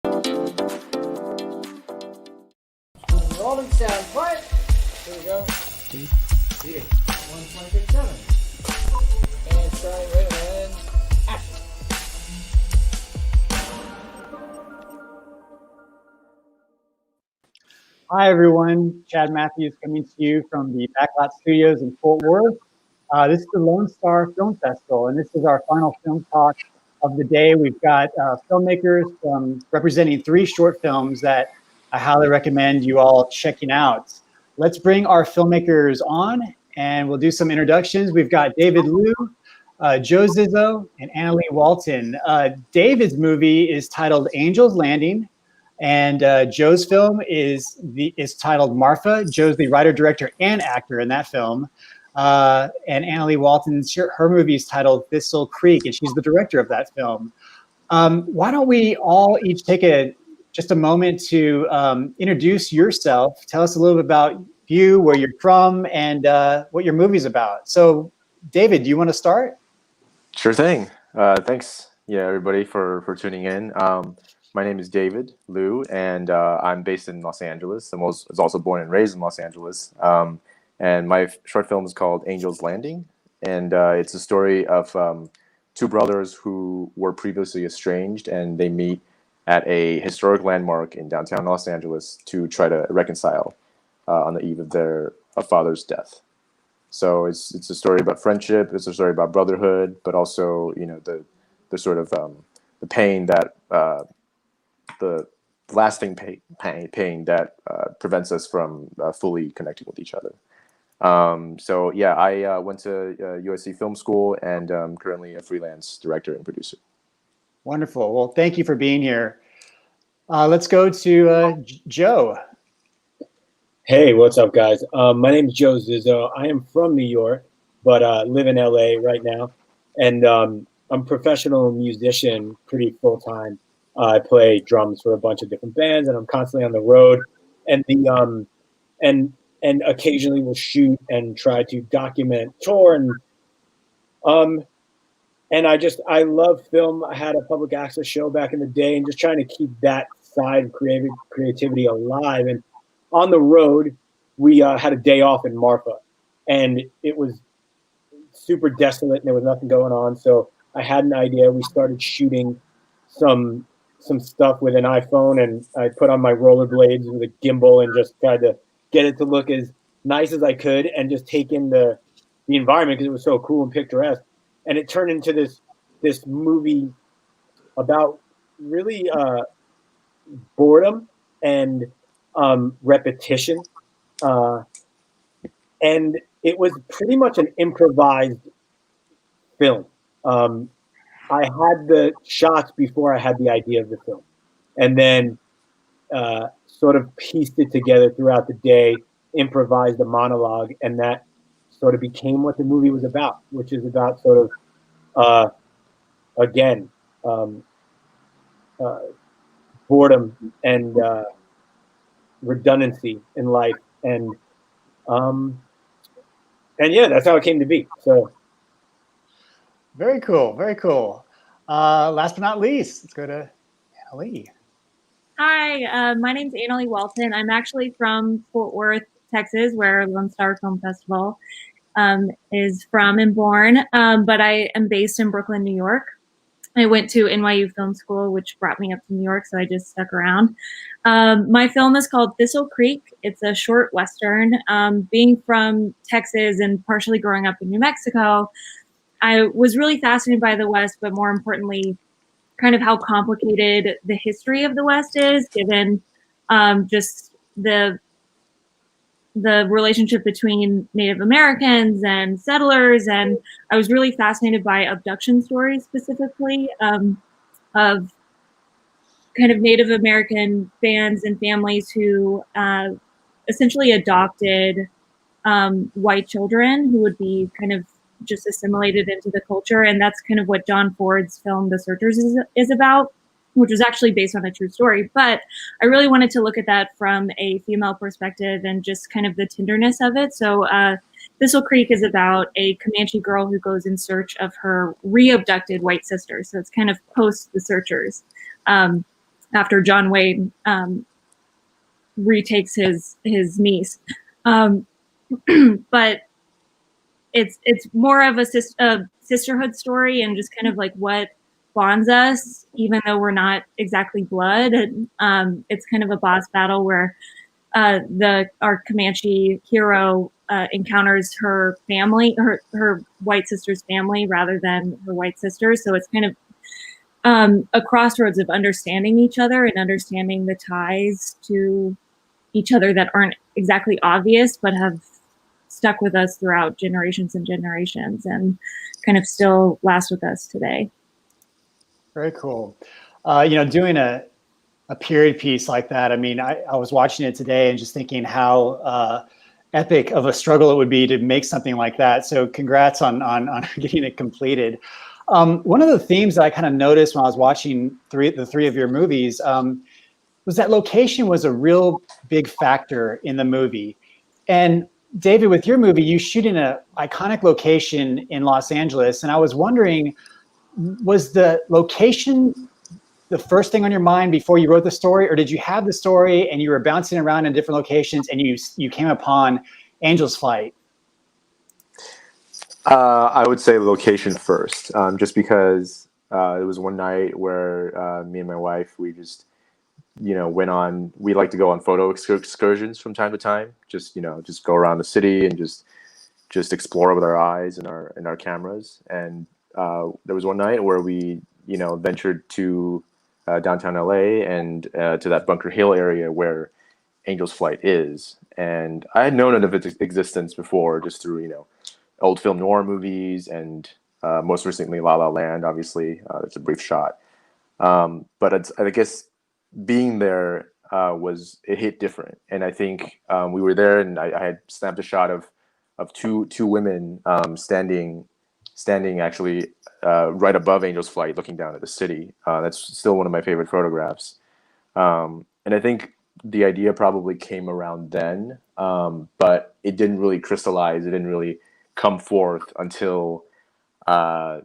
Rolling sound, quiet. Here we go. Read it. 1.67. And starting right and action. Hi everyone, Chad Matthews coming to you from the Backlot Studios in Fort Worth. This is the Lone Star Film Festival, and this is our final film talk of the day. We've got filmmakers representing 3 short films that I highly recommend you all checking out. Let's bring our filmmakers on, and we'll do some introductions. We've got David Liu, Joe Zizzo, and Annalee Walton. David's movie is titled Angel's Landing, and Joe's film is titled Marfa. Joe's the writer, director, and actor in that film. And Annalee Walton's her movie is titled Thistle Creek, and she's the director of that film. Why don't we all each take just a moment to introduce yourself, tell us a little bit about you, where you're from, and what your movie's about. So, David, do you want to start? Sure thing. Thanks, everybody for tuning in. My name is David Liu, and I'm based in Los Angeles. I was also born and raised in Los Angeles. And my short film is called Angel's Landing, and it's a story of 2 brothers who were previously estranged, and they meet at a historic landmark in downtown Los Angeles to try to reconcile on the eve of their father's death. So it's a story about friendship. It's a story about brotherhood, but also the sort of the pain that the lasting pain that prevents us from fully connecting with each other. I went to USC Film School and currently a freelance director and producer. Wonderful. Well, thank you for being here. Let's go to Joe. Hey, what's up, guys? My name is Joe Zizzo. I am from New York, but live in LA right now. And I'm a professional musician pretty full-time. I play drums for a bunch of different bands, and I'm constantly on the road. And and occasionally will shoot and try to document tour. And I love film. I had a public access show back in the day, and just trying to keep that side of creativity alive. And on the road, we had a day off in Marfa, and it was super desolate, and there was nothing going on. So I had an idea. We started shooting some stuff with an iPhone, and I put on my rollerblades with a gimbal and just tried to get it to look as nice as I could and just take in the environment because it was so cool and picturesque. And it turned into this movie about really boredom and repetition. And it was pretty much an improvised film. I had the shots before I had the idea of the film, and then sort of pieced it together throughout the day, improvised a monologue, and that sort of became what the movie was about, which is about sort of, boredom and redundancy in life. And that's how it came to be. So. Very cool. Very cool. Last but not least, let's go to Annalee. Hi, my name's Annalee Walton. I'm actually from Fort Worth, Texas, where Lone Star Film Festival is from and born. But I am based in Brooklyn, New York. I went to NYU Film School, which brought me up to New York, so I just stuck around. My film is called Thistle Creek. It's a short Western. Being from Texas and partially growing up in New Mexico, I was really fascinated by the West, but more importantly, kind of how complicated the history of the West is, given just the relationship between Native Americans and settlers. And I was really fascinated by abduction stories specifically of kind of Native American bands and families who essentially adopted white children who would be kind of just assimilated into the culture. And that's kind of what John Ford's film The Searchers is about, which was actually based on a true story. But I really wanted to look at that from a female perspective and just kind of the tenderness of it. So Thistle Creek is about a Comanche girl who goes in search of her re-abducted white sister. So it's kind of post The Searchers. after John Wayne retakes his niece. But it's more of a sisterhood story, and just kind of like what bonds us, even though we're not exactly blood. And it's kind of a boss battle where our Comanche hero encounters her family, her white sister's family, rather than her white sister. So it's kind of a crossroads of understanding each other and understanding the ties to each other that aren't exactly obvious, but have stuck with us throughout generations and generations, and kind of still last with us today. Very cool. Doing a period piece like that, I mean, I was watching it today and just thinking how epic of a struggle it would be to make something like that. So congrats on getting it completed. One of the themes that I kind of noticed when I was watching the three of your movies was that location was a real big factor in the movie. And David, with your movie, you shoot in an iconic location in Los Angeles. And I was wondering, was the location the first thing on your mind before you wrote the story, or did you have the story and you were bouncing around in different locations and you came upon Angel's Flight? I would say location first, just because it was one night where me and my wife, we just, we like to go on photo excursions from time to time, just go around the city and just explore with our eyes and our cameras. And there was one night where we, ventured to downtown LA and to that Bunker Hill area where Angel's Flight is. And I had known of its existence before, just through, old film noir movies and most recently La La Land, obviously. It's a brief shot. But I guess being there it hit different. And I think we were there, and I had snapped a shot of two women standing actually right above Angel's Flight, looking down at the city. That's still one of my favorite photographs. And I think the idea probably came around then, but it didn't really crystallize. It didn't really come forth until, about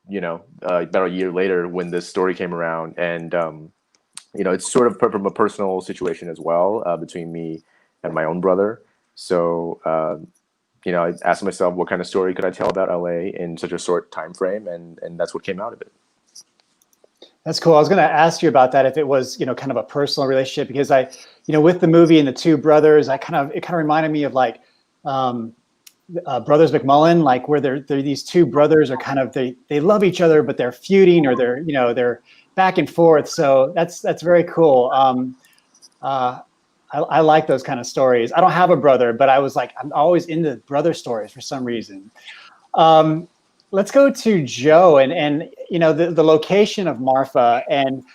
a year later when this story came around. And, it's sort of from a personal situation as well, between me and my own brother. So, I asked myself, what kind of story could I tell about LA in such a short time frame? And that's what came out of it. That's cool. I was going to ask you about that, if it was, kind of a personal relationship, because with the movie and the two brothers, it kind of reminded me of like Brothers McMullen, like where they're these two brothers are kind of, they love each other, but they're feuding, or they're back and forth. So that's very cool. I like those kind of stories. I don't have a brother, but I'm always into brother stories for some reason. Let's go to Joe and the location of Marfa. And,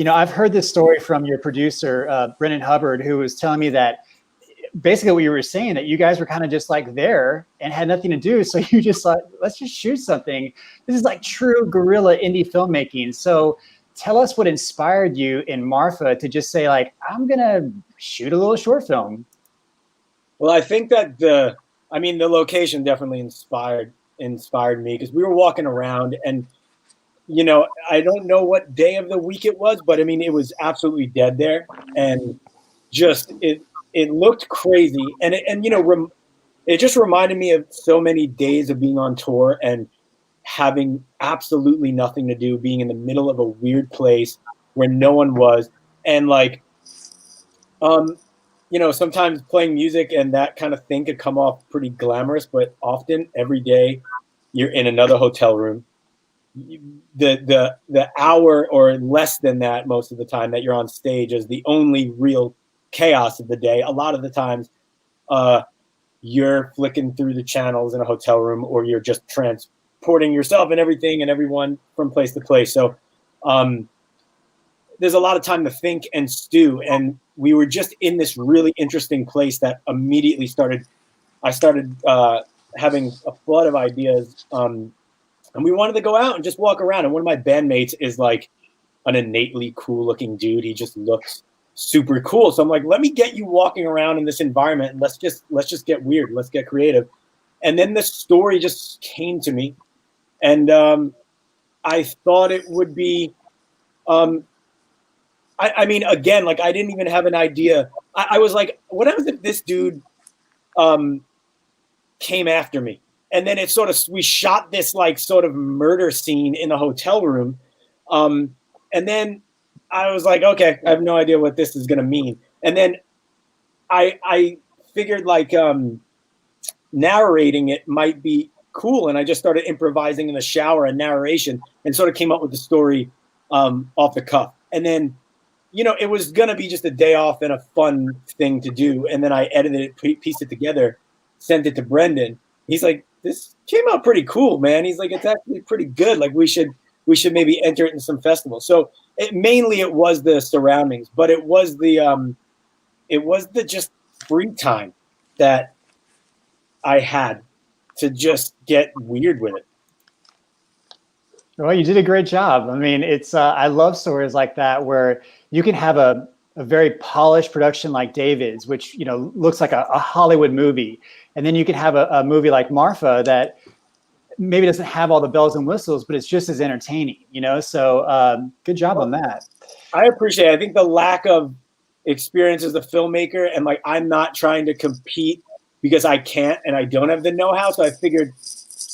I've heard this story from your producer, Brennan Hubbard, who was telling me that basically what you were saying, that you guys were kind of just like there and had nothing to do. So you just thought, let's just shoot something. This is like true guerrilla indie filmmaking. So tell us what inspired you in Marfa to just say, like, I'm going to shoot a little short film. Well, I think that the location definitely inspired me, because we were walking around and, I don't know what day of the week it was, but it was absolutely dead there. And just, it looked crazy. And it just reminded me of so many days of being on tour and having absolutely nothing to do, being in the middle of a weird place where no one was. And like, sometimes playing music and that kind of thing could come off pretty glamorous, but often every day you're in another hotel room. The hour or less than that, most of the time, that you're on stage is the only real chaos of the day. A lot of the times you're flicking through the channels in a hotel room, or you're just transporting yourself and everything and everyone from place to place. So there's a lot of time to think and stew. And we were just in this really interesting place that immediately I started having a flood of ideas. And we wanted to go out and just walk around. And one of my bandmates is like an innately cool looking dude. He just looks super cool. So I'm like, let me get you walking around in this environment, and let's just get weird. Let's get creative. And then the story just came to me. And I thought it would be I mean, again, like I didn't even have an idea. I was like, what happens if this dude came after me? And then we shot this like sort of murder scene in a hotel room. And then I was like, okay, I have no idea what this is going to mean. And then I figured like narrating it might be cool. And I just started improvising in the shower and narration and sort of came up with the story off the cuff. And then, you know, it was going to be just a day off and a fun thing to do. And then I edited it, pieced it together, sent it to Brendan. He's like, this came out pretty cool, man. He's like, it's actually pretty good. Like we should maybe enter it in some festivals. So mainly it was the surroundings, but it was the just free time that I had to just get weird with it. Well, you did a great job. I mean, it's I love stories like that where you can have a very polished production like David's, which, you know, looks like a Hollywood movie. And then you can have a movie like Marfa that maybe doesn't have all the bells and whistles, but it's just as entertaining, you know? So good job on that. I appreciate it. I think the lack of experience as a filmmaker, and like, I'm not trying to compete because I can't and I don't have the know-how. So I figured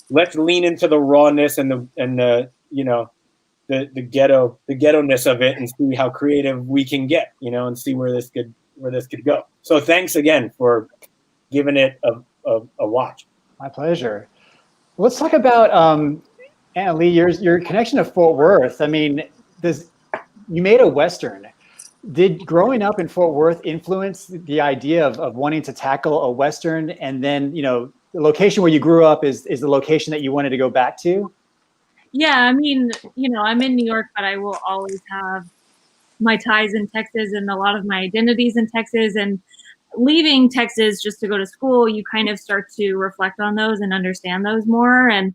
let's lean into the rawness and the you know, the ghetto-ness of it and see how creative we can get, you know, and see where this could go. So thanks again for giving it a watch. My pleasure. Let's talk about Annalee, your connection to Fort Worth. I mean, you made a Western. Did growing up in Fort Worth influence the idea of wanting to tackle a Western? And then, you know, the location where you grew up is the location that you wanted to go back to? Yeah, I mean, you know, I'm in New York, but I will always have my ties in Texas and a lot of my identities in Texas. And leaving Texas just to go to school, you kind of start to reflect on those and understand those more. And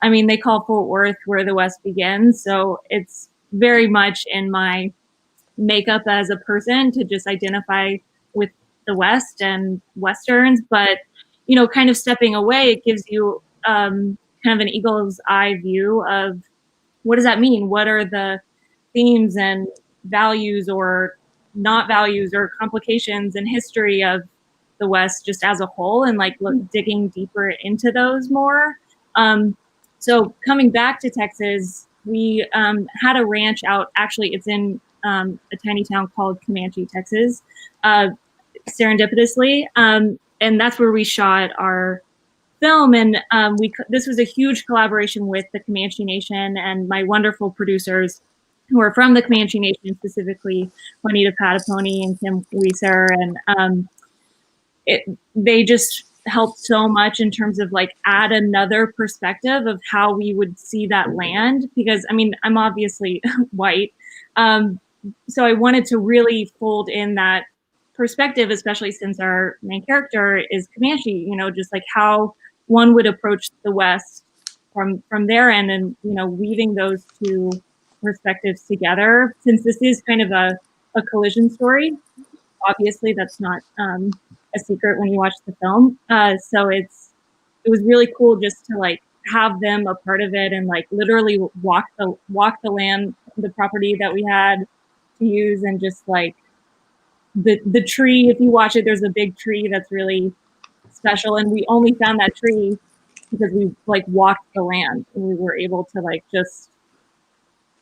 I mean, they call Fort Worth where the West begins. So it's very much in my makeup as a person to just identify with the West and Westerns. But, you know, kind of stepping away, it gives you kind of an eagle's eye view of what does that mean? What are the themes and values or not values or complications and history of the West just as a whole, and like digging deeper into those more. So coming back to Texas, we had a ranch out, actually it's in a tiny town called Comanche, Texas, serendipitously. And that's where we shot our film. And this was a huge collaboration with the Comanche Nation and my wonderful producers who are from the Comanche Nation, specifically Juanita Pataponi and Kim Weiser. And they just helped so much in terms of like add another perspective of how we would see that land. Because I mean, I'm obviously white. So I wanted to really fold in that perspective, especially since our main character is Comanche, you know, just like how one would approach the West from their end, and, you know, weaving those two perspectives together, since this is kind of a collision story. Obviously that's not a secret when you watch the film. So it was really cool just to like have them a part of it and like literally walk the land, the property that we had to use, and just like the tree, if you watch it, there's a big tree that's really special, and we only found that tree because we like walked the land and we were able to like just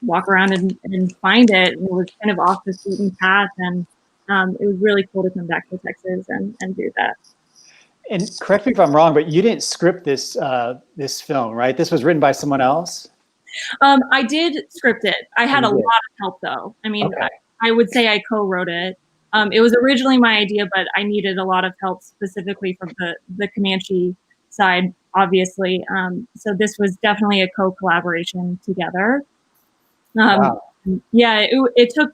walk around and find it. And it was kind of off the beaten path, and it was really cool to come back to Texas and do that. And correct me if I'm wrong, but you didn't script this this film, right? This was written by someone else? I did script it. I had a lot of help though. I mean, okay. I would say I co-wrote it. It was originally my idea, but I needed a lot of help specifically from the Comanche side, obviously. So this was definitely a co-collaboration together. Wow. Yeah, it took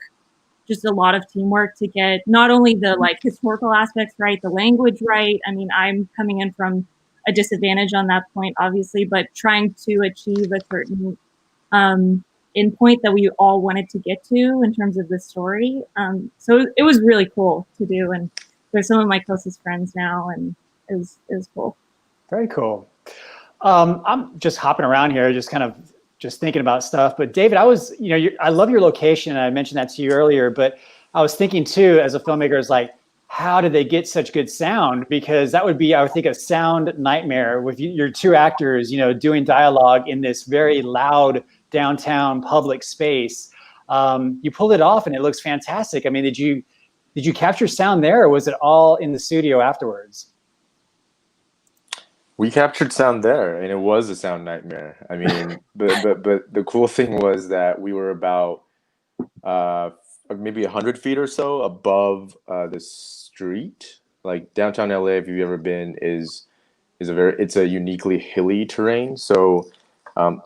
just a lot of teamwork to get not only the like historical aspects right, the language right. I mean, I'm coming in from a disadvantage on that point, obviously, but trying to achieve a certain endpoint that we all wanted to get to in terms of the story. So it was really cool to do, and they're some of my closest friends now, and it was cool. Very cool. I'm just hopping around here, just kind of just thinking about stuff. But David, I was, I love your location, and I mentioned that to you earlier. But I was thinking too, as a filmmaker, is like, how did they get such good sound? Because that would be, I would think, a sound nightmare with your two actors, doing dialogue in this very loud downtown public space. You pulled it off, and it looks fantastic. I mean, did you capture sound there, or was it all in the studio afterwards? We captured sound there, and it was a sound nightmare. I mean, but the cool thing was that we were about maybe 100 feet or so above the street. Like downtown LA, if you've ever been, is it's a uniquely hilly terrain. So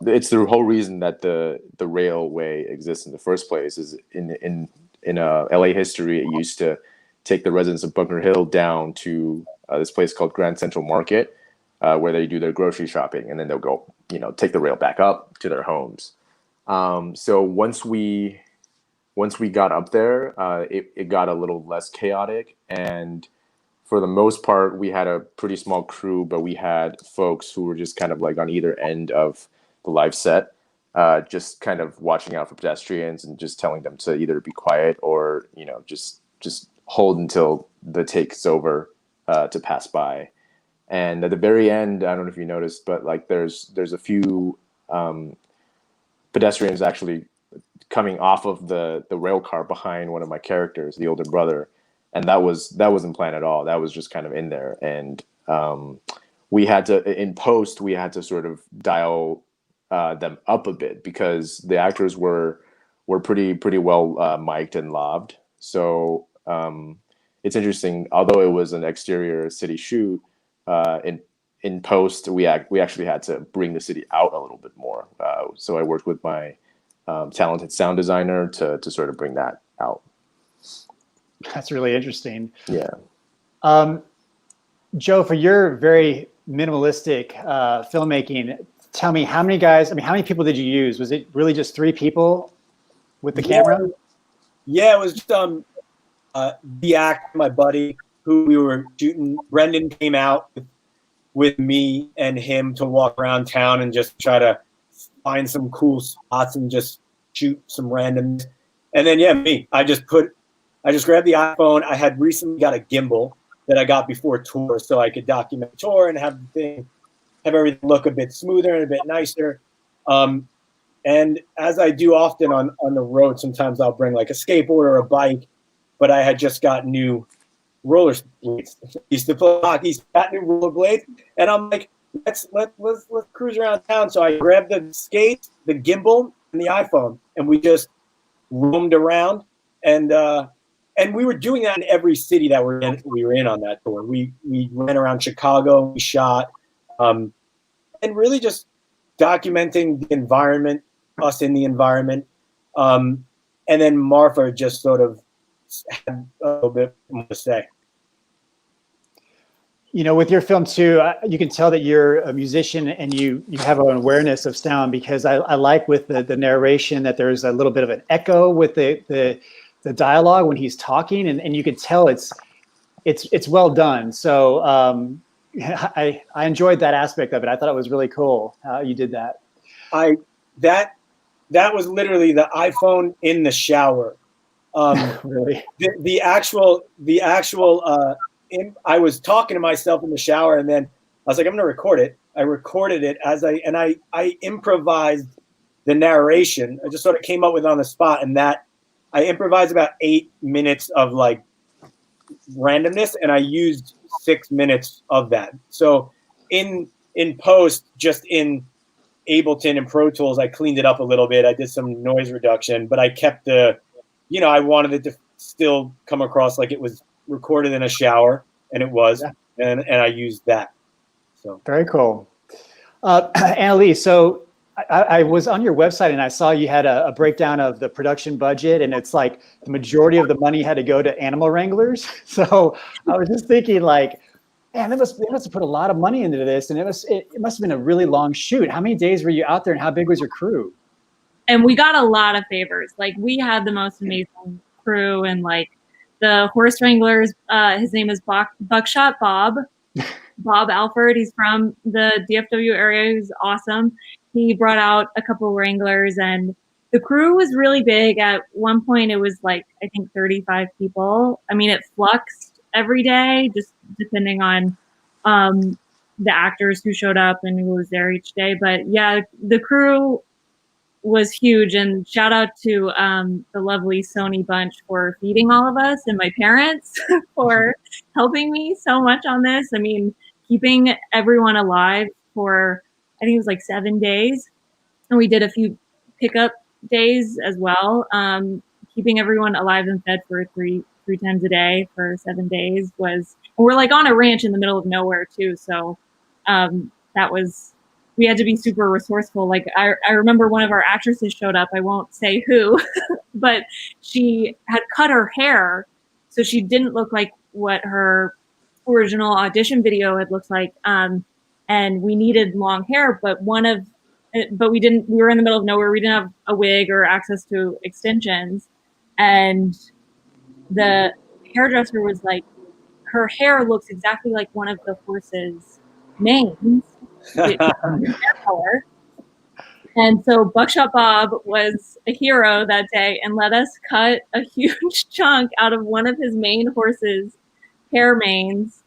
it's the whole reason that the railway exists in the first place. Is in LA history, it used to take the residents of Bunker Hill down to this place called Grand Central Market, where they do their grocery shopping, and then they'll go, take the rail back up to their homes. So once we got up there, it got a little less chaotic, and for the most part, we had a pretty small crew, but we had folks who were just kind of like on either end of the live set, just kind of watching out for pedestrians and just telling them to either be quiet or just hold until the take's over to pass by. And at the very end, I don't know if you noticed, but like there's a few pedestrians actually coming off of the rail car behind one of my characters, the older brother, and that wasn't planned at all. That was just kind of in there, and we had to, in post, we had to sort of dial them up a bit because the actors were pretty well mic'd and laved. So it's interesting, although it was an exterior city shoot. In post, we actually had to bring the city out a little bit more. So I worked with my talented sound designer to sort of bring that out. That's really interesting. Yeah. Joe, for your very minimalistic filmmaking, tell me how many people did you use? Was it really just 3 people with the camera? Yeah, it was just the actor, my buddy, who we were shooting. Brendan came out with me and him to walk around town and just try to find some cool spots and just shoot some random. And then me, I just grabbed the iPhone. I had recently got a gimbal that I got before tour, so I could document tour and have everything look a bit smoother and a bit nicer. And as I do often on the road, sometimes I'll bring like a skateboard or a bike, but I had just got new roller blades. Used to play hockey, got new roller blades, and I'm like, let's cruise around town. So I grabbed the skates, the gimbal, and the iPhone, and we just roamed around. And we were doing that in every city that we were in on that tour. We ran around Chicago, we shot, and really just documenting the environment, us in the environment. And then Marfa just sort of had a little bit more to say. With your film too, you can tell that you're a musician and you have an awareness of sound, because I like with the narration that there's a little bit of an echo with the dialogue when he's talking, and you can tell it's well done. So I enjoyed that aspect of it. I thought it was really cool how you did that. That was literally the iPhone in the shower. Really? The actual I was talking to myself in the shower, and then I was like, I'm going to record it. I recorded it I improvised the narration. I just sort of came up with it on the spot, and that I improvised about 8 minutes of like randomness, and I used 6 minutes of that. So in post, just in Ableton and Pro Tools, I cleaned it up a little bit. I did some noise reduction, but I kept I wanted it to still come across like it was recorded in a shower, and it was, and I used that. So very cool. Annalee, so I was on your website and I saw you had a breakdown of the production budget, and it's like the majority of the money had to go to animal wranglers. So I was just thinking, like, man, they must have put a lot of money into this, and it must have been a really long shoot. How many days were you out there, and how big was your crew? And we got a lot of favors. Like, we had the most amazing crew, and like the horse wranglers, his name is Buckshot Bob Alford. He's from the DFW area. He's awesome. he brought out a couple Wranglers, and the crew was really big. At one point, it was like, I think 35 people. I mean, it fluxed every day, just depending on the actors who showed up and who was there each day. But yeah, the crew was huge, and shout out to the lovely Sony bunch for feeding all of us, and my parents for helping me so much on this. I mean, keeping everyone alive for, I think it was like 7 days, and we did a few pickup days as well. Keeping everyone alive and fed for three times a day for 7 days was, we're like on a ranch in the middle of nowhere too, so that was, we had to be super resourceful. Like I remember one of our actresses showed up, I won't say who, but she had cut her hair so she didn't look like what her original audition video had looked like. And we needed long hair, but we were in the middle of nowhere. We didn't have a wig or access to extensions. And the hairdresser was like, her hair looks exactly like one of the horse's manes. Hair color. And so Buckshot Bob was a hero that day and let us cut a huge chunk out of one of his main horse's hair manes,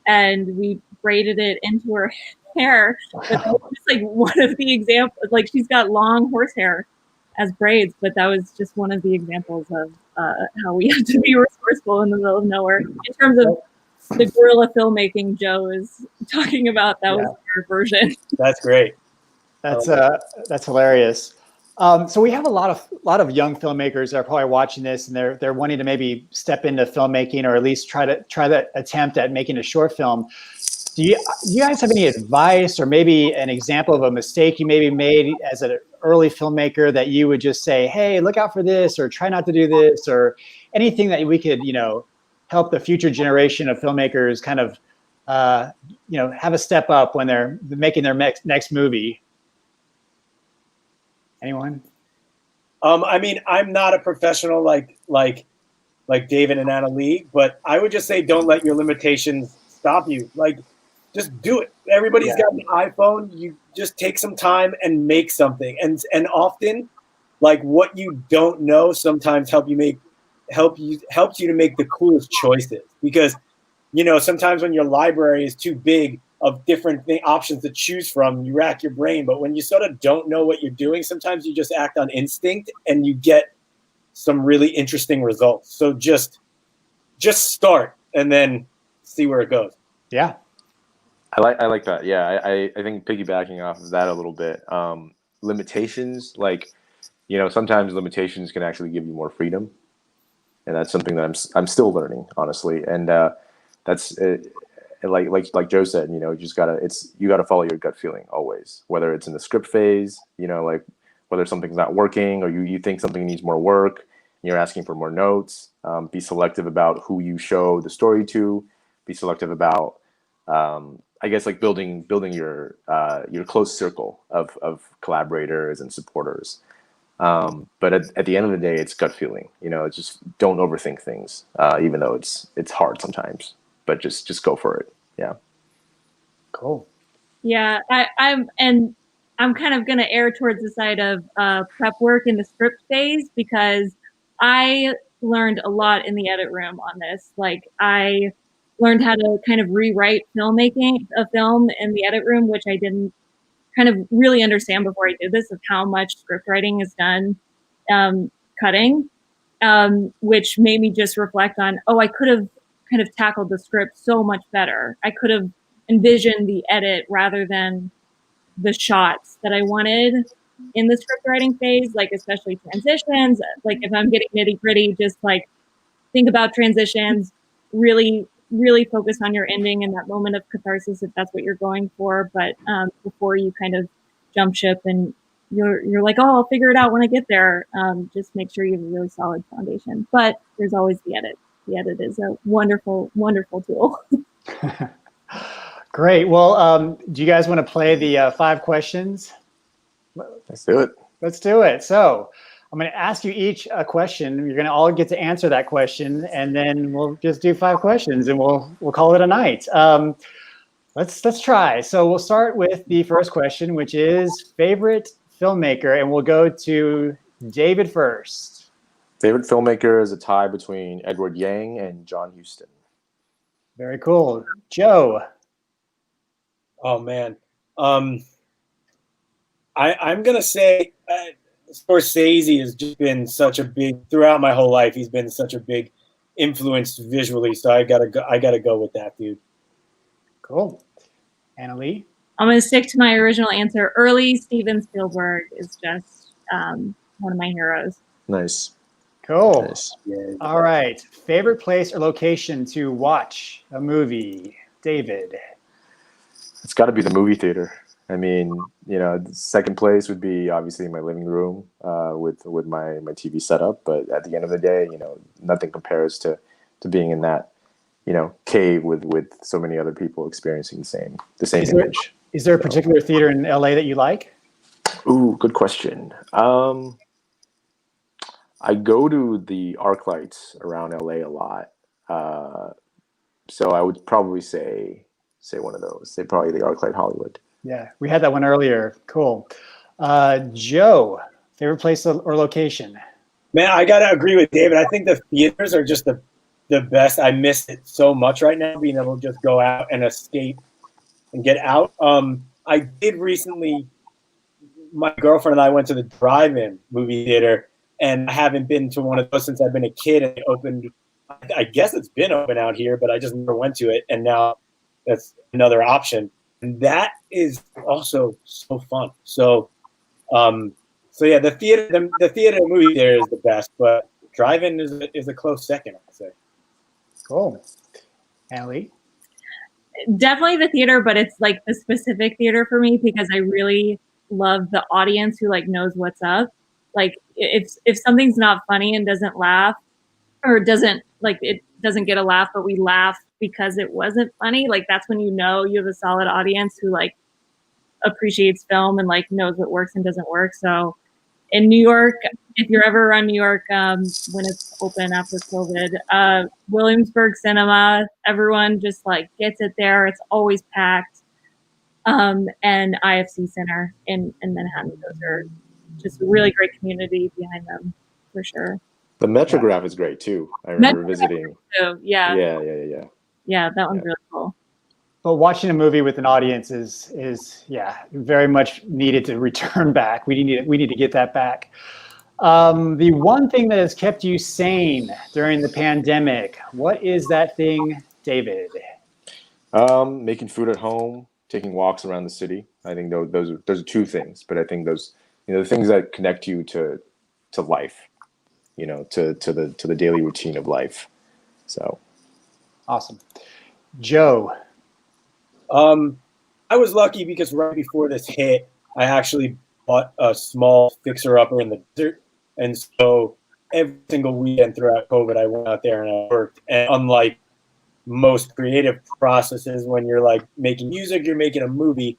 and we braided it into her hair. But that was just like one of the examples. Like, she's got long horse hair as braids, but that was just one of the examples of how we had to be resourceful in the middle of nowhere. In terms of the guerrilla filmmaking Joe is talking about, that was our version. That's great. That's hilarious. So we have a lot of young filmmakers that are probably watching this, and they're wanting to maybe step into filmmaking, or at least try that attempt at making a short film. Do you guys have any advice, or maybe an example of a mistake you maybe made as an early filmmaker that you would just say, hey, look out for this, or try not to do this, or anything that we could, help the future generation of filmmakers kind of, have a step up when they're making their next movie? Anyone? I mean, I'm not a professional like David and Annalee, but I would just say, don't let your limitations stop you. Like, just do it. Everybody's got an iPhone. You just take some time and make something. And often, like, what you don't know sometimes helps you to make the coolest choices. Because, sometimes when your library is too big of different options to choose from, you rack your brain. But when you sort of don't know what you're doing, sometimes you just act on instinct and you get some really interesting results. So just start and then see where it goes. Yeah. I like that. Yeah. I think piggybacking off of that a little bit, limitations, sometimes limitations can actually give you more freedom. And that's something that I'm still learning, honestly. And that's like Joe said, you gotta follow your gut feeling always, whether it's in the script phase, whether something's not working, or you think something needs more work, and you're asking for more notes. Be selective about who you show the story to. Be selective about, building your close circle of collaborators and supporters. But at the end of the day, it's gut feeling. It's just, don't overthink things, even though it's hard sometimes. But just go for it. Yeah. Cool. Yeah, I'm kind of going to err towards the side of prep work in the script phase, because I learned a lot in the edit room on this. Like, I learned how to kind of rewrite filmmaking a film in the edit room, which I didn't kind of really understand before I did this, of how much script writing is done cutting, which made me just reflect on, I could have kind of tackled the script so much better. I could have envisioned the edit rather than the shots that I wanted in the script writing phase, like especially transitions. Like, if I'm getting nitty gritty, just like think about transitions, really, really focus on your ending and that moment of catharsis if that's what you're going for. But before you kind of jump ship and you're like, I'll figure it out when I get there, just make sure you have a really solid foundation. But there's always the edit. The edit is a wonderful, wonderful tool. Great. Well, do you guys want to play the 5 questions? Let's do it. Let's do it. So I'm going to ask you each a question. You're going to all get to answer that question, and then we'll just do 5 questions, and we'll call it a night. Let's try. So we'll start with the first question, which is favorite filmmaker, and we'll go to David first. Favorite filmmaker is a tie between Edward Yang and John Huston. Very cool. Joe. Oh man, I'm gonna say Scorsese has just been such a big throughout my whole life. He's been such a big influence visually, so I gotta go with that dude. Cool. Annalee. I'm going to stick to my original answer. Early Steven Spielberg is just one of my heroes. Nice. Cool. Nice. Yeah. All right. Favorite place or location to watch a movie, David? It's got to be the movie theater. I mean, you know, the second place would be obviously my living room with my TV setup. But at the end of the day, you know, nothing compares to being in that, you know, cave with so many other people experiencing the same image. Is there a particular theater in LA that you like? Ooh, good question. I go to the ArcLights around LA a lot. So I would probably say one of those. Say probably the ArcLight Hollywood. Yeah, we had that one earlier. Cool. Joe, favorite place or location? Man, I gotta agree with David. I think the theaters are just the best. I miss it so much right now, being able to just go out and escape and get out. I did recently. My girlfriend and I went to the drive-in movie theater, and I haven't been to one of those since I've been a kid. And it opened. I guess it's been open out here, but I just never went to it, and now that's another option. And that is also so fun. So yeah, the theater movie there is the best, but drive-in is a close second, I'd say. Cool. Annalee? Definitely the theater, but it's like the specific theater for me because I really love the audience who like knows what's up. Like if something's not funny and doesn't laugh or doesn't get a laugh, but we laugh because it wasn't funny, like that's when you know you have a solid audience who like appreciates film and like knows what works and doesn't work. So in New York, if you're ever around New York when it's open after COVID, Williamsburg Cinema, everyone just like gets it there. It's always packed. And IFC Center in Manhattan. Those are just a really great community behind them for sure. The Metrograph is great too. I remember visiting. So, yeah. Yeah, that one's really cool. But watching a movie with an audience is very much needed to return back. We need to get that back. The one thing that has kept you sane during the pandemic, what is that thing, David? Making food at home, taking walks around the city. I think those are two things, but I think those, you know, the things that connect you to life, you know, to the daily routine of life. So awesome. Joe. I was lucky because right before this hit, I actually bought a small fixer-upper in the desert. And so every single weekend throughout COVID, I went out there and I worked. And unlike most creative processes, when you're like making music, you're making a movie,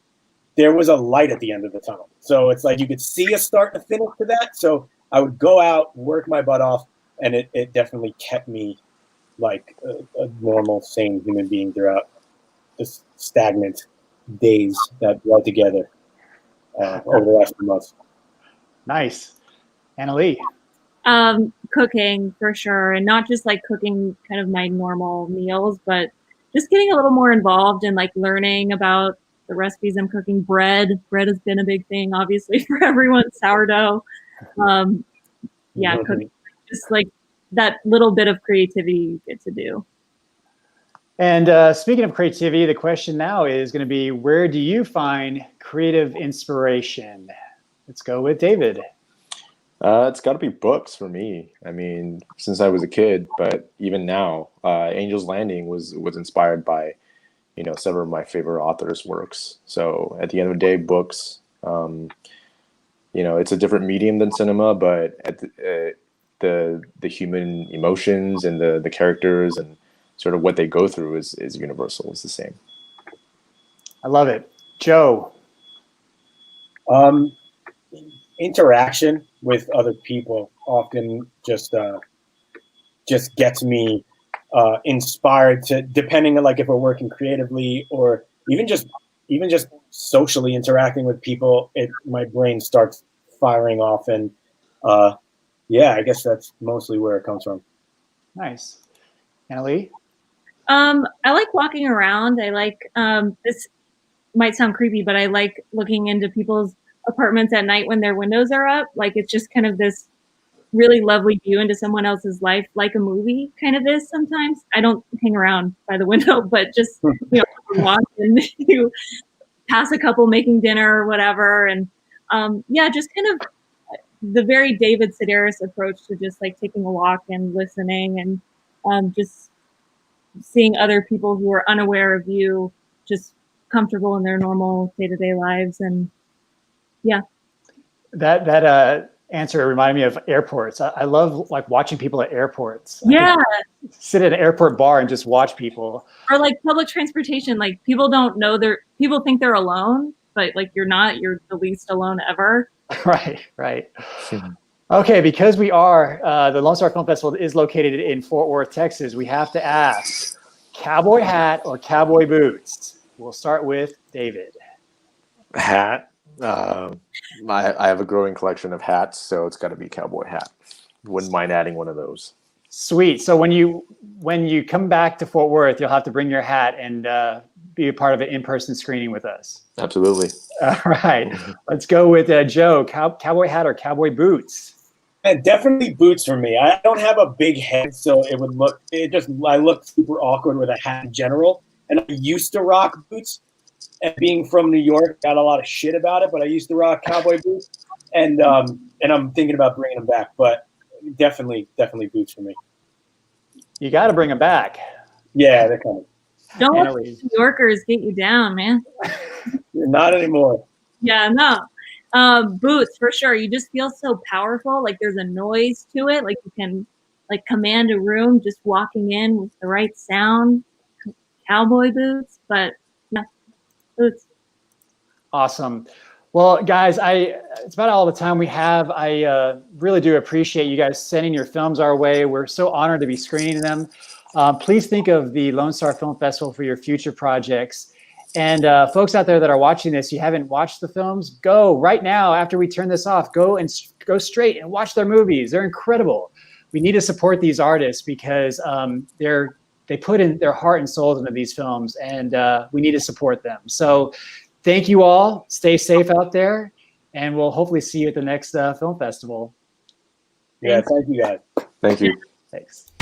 there was a light at the end of the tunnel. So it's like you could see a start and a finish to that. So I would go out, work my butt off, and it definitely kept me like a normal, sane human being throughout this stagnant days that bled together over the last few months. Nice. Annalee. Cooking for sure. And not just like cooking kind of my normal meals, but just getting a little more involved and like learning about the recipes I'm cooking. Bread has been a big thing, obviously, for everyone. Sourdough. Cooking. Just like that little bit of creativity you get to do. And speaking of creativity, the question now is going to be, where do you find creative inspiration? Let's go with David. It's got to be books for me. I mean, since I was a kid, but even now, Angel's Landing was inspired by, you know, several of my favorite authors' works. So at the end of the day, books. You know, it's a different medium than cinema, but at the human emotions and the characters and sort of what they go through is universal. It's the same. I love it. Joe. Interaction with other people often just gets me inspired to, depending on like if we're working creatively or even just socially interacting with people, my brain starts firing off, and yeah, I guess that's mostly where it comes from. Nice. Annalee? I like walking around. I like, this might sound creepy, but I like looking into people's apartments at night when their windows are up. Like, it's just kind of this really lovely view into someone else's life, like a movie kind of is sometimes. I don't hang around by the window, but just, walk and you pass a couple making dinner or whatever. And yeah, just kind of the very David Sedaris approach to just like taking a walk and listening and just seeing other people who are unaware of you, just comfortable in their normal day-to-day lives. And yeah. That answer reminded me of airports. I love like watching people at airports. Yeah. Sit at an airport bar and just watch people. Or like public transportation. Like people don't know people think they're alone, but like you're not. You're the least alone ever. Right. Okay, because we are, the Lone Star Film Festival is located in Fort Worth, Texas, we have to ask, cowboy hat or cowboy boots? We'll start with David. Hat. I have a growing collection of hats, so it's got to be cowboy hat. Wouldn't mind adding one of those. Sweet. So when you come back to Fort Worth, you'll have to bring your hat and be a part of an in-person screening with us. Absolutely. All right. Let's go with Joe. Cowboy hat or cowboy boots? And definitely boots for me. I don't have a big head, so I look super awkward with a hat in general. And I used to rock boots. And being from New York, got a lot of shit about it, but I used to rock cowboy boots. And I'm thinking about bringing them back, but definitely boots for me. You got to bring them back. Yeah, they're coming. Don't let New Yorkers get you down, man. Not anymore. Yeah, no. Boots for sure. You just feel so powerful. Like there's a noise to it. Like you can like command a room just walking in with the right sound. Cowboy boots, but yeah, boots. Awesome. Well, guys, it's about all the time we have. I really do appreciate you guys sending your films our way. We're so honored to be screening them. Please think of the Lone Star Film Festival for your future projects. And folks out there that are watching this, you haven't watched the films, go right now after we turn this off. Go straight and watch their movies. They're incredible. We need to support these artists because they put in their heart and souls into these films, and we need to support them. So thank you all. Stay safe out there, and we'll hopefully see you at the next film festival. Yeah, thank you guys. Thank you. Thanks.